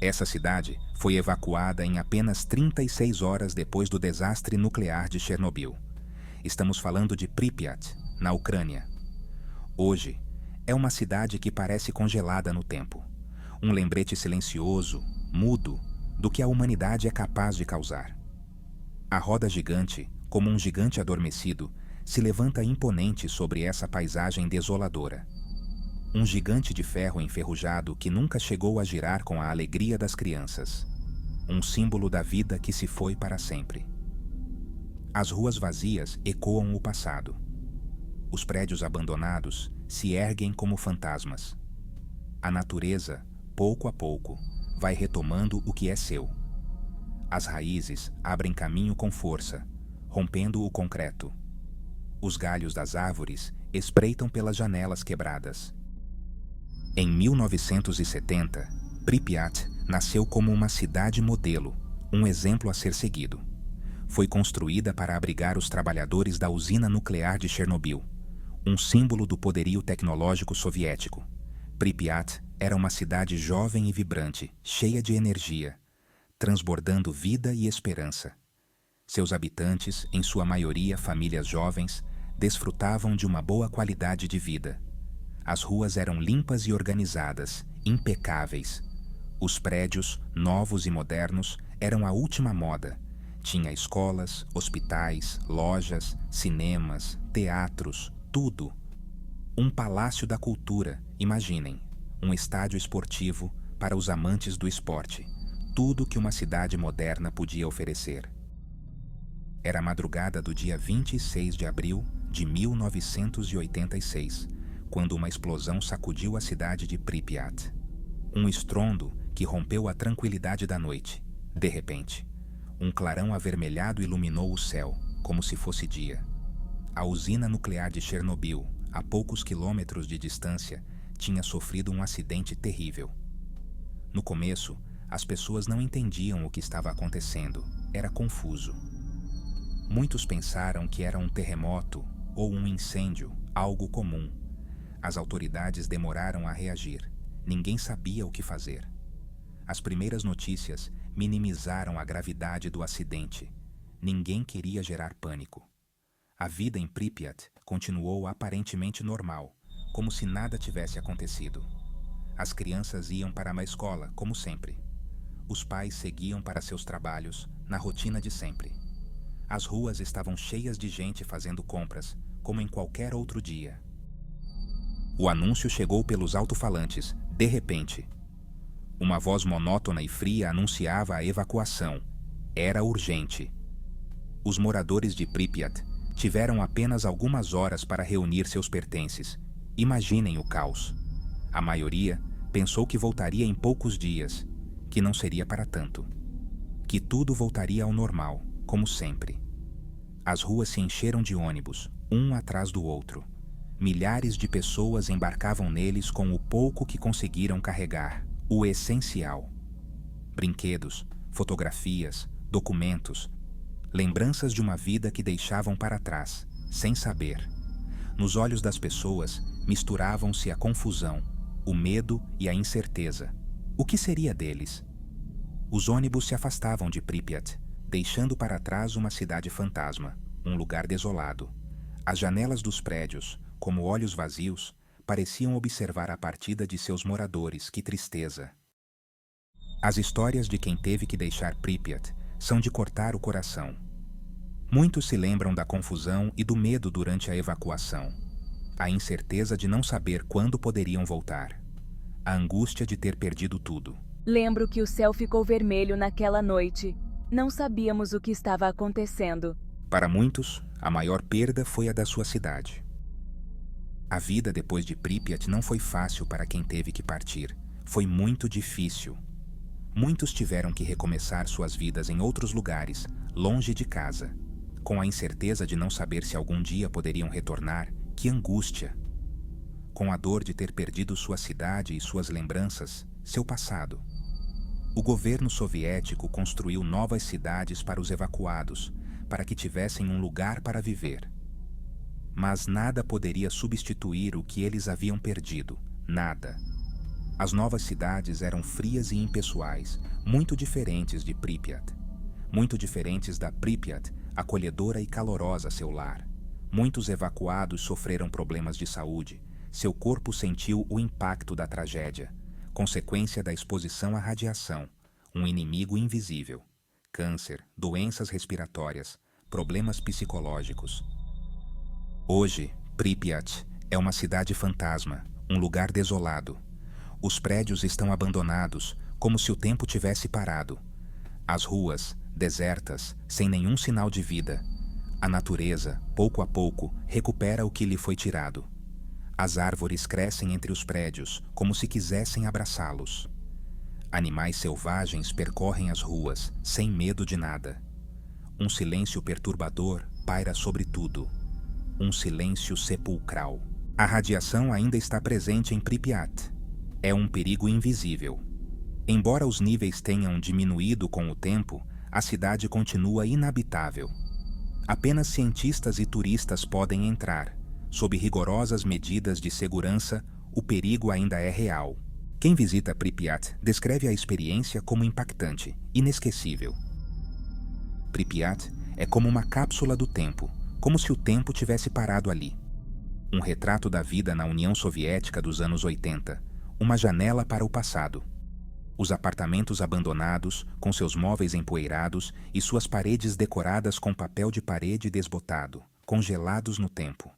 Essa cidade foi evacuada em apenas 36 horas depois do desastre nuclear de Chernobyl. Estamos falando de Pripyat, na Ucrânia. Hoje, é uma cidade que parece congelada no tempo. Um lembrete silencioso, mudo, do que a humanidade é capaz de causar. A roda gigante, como um gigante adormecido, se levanta imponente sobre essa paisagem desoladora. Um gigante de ferro enferrujado que nunca chegou a girar com a alegria das crianças. Um símbolo da vida que se foi para sempre. As ruas vazias ecoam o passado. Os prédios abandonados se erguem como fantasmas. A natureza, pouco a pouco, vai retomando o que é seu. As raízes abrem caminho com força, rompendo o concreto. Os galhos das árvores espreitam pelas janelas quebradas. Em 1970, Pripyat nasceu como uma cidade modelo, um exemplo a ser seguido. Foi construída para abrigar os trabalhadores da usina nuclear de Chernobyl, um símbolo do poderio tecnológico soviético. Pripyat era uma cidade jovem e vibrante, cheia de energia, transbordando vida e esperança. Seus habitantes, em sua maioria famílias jovens, desfrutavam de uma boa qualidade de vida. As ruas eram limpas e organizadas, impecáveis. Os prédios, novos e modernos, eram a última moda. Tinha escolas, hospitais, lojas, cinemas, teatros, tudo. Um palácio da cultura, imaginem. Um estádio esportivo para os amantes do esporte. Tudo que uma cidade moderna podia oferecer. Era a madrugada do dia 26 de abril de 1986, quando uma explosão sacudiu a cidade de Pripyat. Um estrondo que rompeu a tranquilidade da noite. De repente, um clarão avermelhado iluminou o céu, como se fosse dia. A usina nuclear de Chernobyl, a poucos quilômetros de distância, tinha sofrido um acidente terrível. No começo, as pessoas não entendiam o que estava acontecendo. Era confuso. Muitos pensaram que era um terremoto ou um incêndio, algo comum. As autoridades demoraram a reagir. Ninguém sabia o que fazer. As primeiras notícias minimizaram a gravidade do acidente. Ninguém queria gerar pânico. A vida em Pripyat continuou aparentemente normal, como se nada tivesse acontecido. As crianças iam para uma escola, como sempre. Os pais seguiam para seus trabalhos, na rotina de sempre. As ruas estavam cheias de gente fazendo compras, como em qualquer outro dia. O anúncio chegou pelos alto-falantes, de repente. Uma voz monótona e fria anunciava a evacuação. Era urgente. Os moradores de Pripyat tiveram apenas algumas horas para reunir seus pertences. Imaginem o caos. A maioria pensou que voltaria em poucos dias, que não seria para tanto. Que tudo voltaria ao normal, como sempre. As ruas se encheram de ônibus, um atrás do outro. Milhares de pessoas embarcavam neles com o pouco que conseguiram carregar, o essencial. Brinquedos, fotografias, documentos, lembranças de uma vida que deixavam para trás, sem saber. Nos olhos das pessoas misturavam-se a confusão, o medo e a incerteza. O que seria deles? Os ônibus se afastavam de Pripyat, deixando para trás uma cidade fantasma, um lugar desolado. As janelas dos prédios, como olhos vazios, pareciam observar a partida de seus moradores. Que tristeza! As histórias de quem teve que deixar Pripyat são de cortar o coração. Muitos se lembram da confusão e do medo durante a evacuação. A incerteza de não saber quando poderiam voltar. A angústia de ter perdido tudo. Lembro que o céu ficou vermelho naquela noite. Não sabíamos o que estava acontecendo. Para muitos, a maior perda foi a da sua cidade. A vida depois de Pripyat não foi fácil para quem teve que partir. Foi muito difícil. Muitos tiveram que recomeçar suas vidas em outros lugares, longe de casa. Com a incerteza de não saber se algum dia poderiam retornar, que angústia! Com a dor de ter perdido sua cidade e suas lembranças, seu passado. O governo soviético construiu novas cidades para os evacuados, para que tivessem um lugar para viver. Mas nada poderia substituir o que eles haviam perdido, nada. As novas cidades eram frias e impessoais, muito diferentes de Pripyat. Muito diferentes da Pripyat, acolhedora e calorosa seu lar. Muitos evacuados sofreram problemas de saúde. Seu corpo sentiu o impacto da tragédia, consequência da exposição à radiação, um inimigo invisível. Câncer, doenças respiratórias, problemas psicológicos. Hoje, Pripyat é uma cidade fantasma, um lugar desolado. Os prédios estão abandonados, como se o tempo tivesse parado. As ruas, desertas, sem nenhum sinal de vida. A natureza, pouco a pouco, recupera o que lhe foi tirado. As árvores crescem entre os prédios, como se quisessem abraçá-los. Animais selvagens percorrem as ruas, sem medo de nada. Um silêncio perturbador paira sobre tudo. Um silêncio sepulcral. A radiação ainda está presente em Pripyat. É um perigo invisível. Embora os níveis tenham diminuído com o tempo, a cidade continua inabitável. Apenas cientistas e turistas podem entrar. Sob rigorosas medidas de segurança, o perigo ainda é real. Quem visita Pripyat descreve a experiência como impactante, inesquecível. Pripyat é como uma cápsula do tempo, como se o tempo tivesse parado ali. Um retrato da vida na União Soviética dos anos 80, uma janela para o passado. Os apartamentos abandonados, com seus móveis empoeirados e suas paredes decoradas com papel de parede desbotado, congelados no tempo.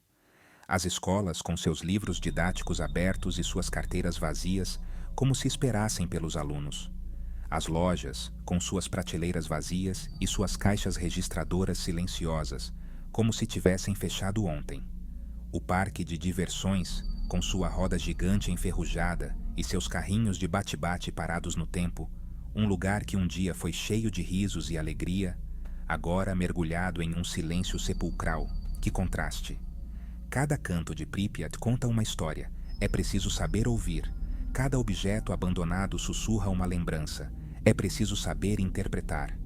As escolas com seus livros didáticos abertos e suas carteiras vazias, como se esperassem pelos alunos. As lojas, com suas prateleiras vazias e suas caixas registradoras silenciosas, como se tivessem fechado ontem. O parque de diversões, com sua roda gigante enferrujada e seus carrinhos de bate-bate parados no tempo, um lugar que um dia foi cheio de risos e alegria, agora mergulhado em um silêncio sepulcral. Que contraste! Cada canto de Pripyat conta uma história. É preciso saber ouvir. Cada objeto abandonado sussurra uma lembrança. É preciso saber interpretar.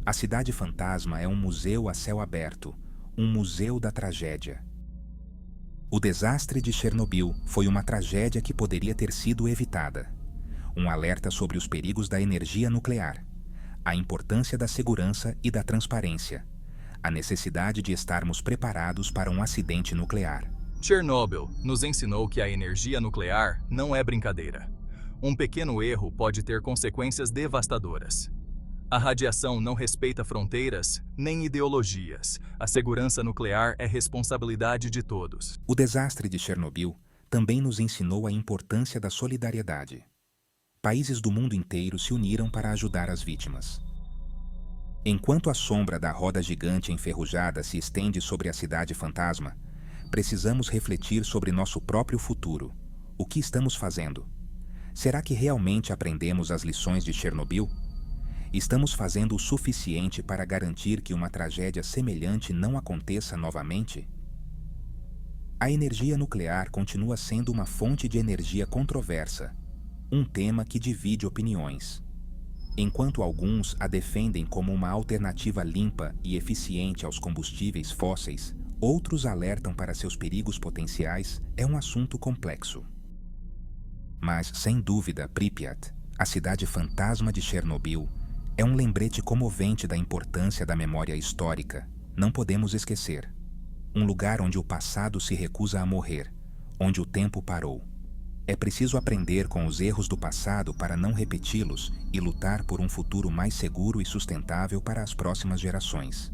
A cidade fantasma é um museu a céu aberto, um museu da tragédia. O desastre de Chernobyl foi uma tragédia que poderia ter sido evitada. Um alerta sobre os perigos da energia nuclear, a importância da segurança e da transparência, a necessidade de estarmos preparados para um acidente nuclear. Chernobyl nos ensinou que a energia nuclear não é brincadeira. Um pequeno erro pode ter consequências devastadoras. A radiação não respeita fronteiras nem ideologias. A segurança nuclear é responsabilidade de todos. O desastre de Chernobyl também nos ensinou a importância da solidariedade. Países do mundo inteiro se uniram para ajudar as vítimas. Enquanto a sombra da roda gigante enferrujada se estende sobre a cidade fantasma, precisamos refletir sobre nosso próprio futuro. O que estamos fazendo? Será que realmente aprendemos as lições de Chernobyl? Estamos fazendo o suficiente para garantir que uma tragédia semelhante não aconteça novamente? A energia nuclear continua sendo uma fonte de energia controversa, um tema que divide opiniões. Enquanto alguns a defendem como uma alternativa limpa e eficiente aos combustíveis fósseis, outros alertam para seus perigos potenciais. É um assunto complexo. Mas, sem dúvida, Pripyat, a cidade fantasma de Chernobyl, é um lembrete comovente da importância da memória histórica. Não podemos esquecer. Um lugar onde o passado se recusa a morrer, onde o tempo parou. É preciso aprender com os erros do passado para não repeti-los e lutar por um futuro mais seguro e sustentável para as próximas gerações.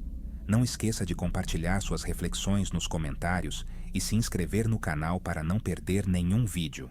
Não esqueça de compartilhar suas reflexões nos comentários e se inscrever no canal para não perder nenhum vídeo.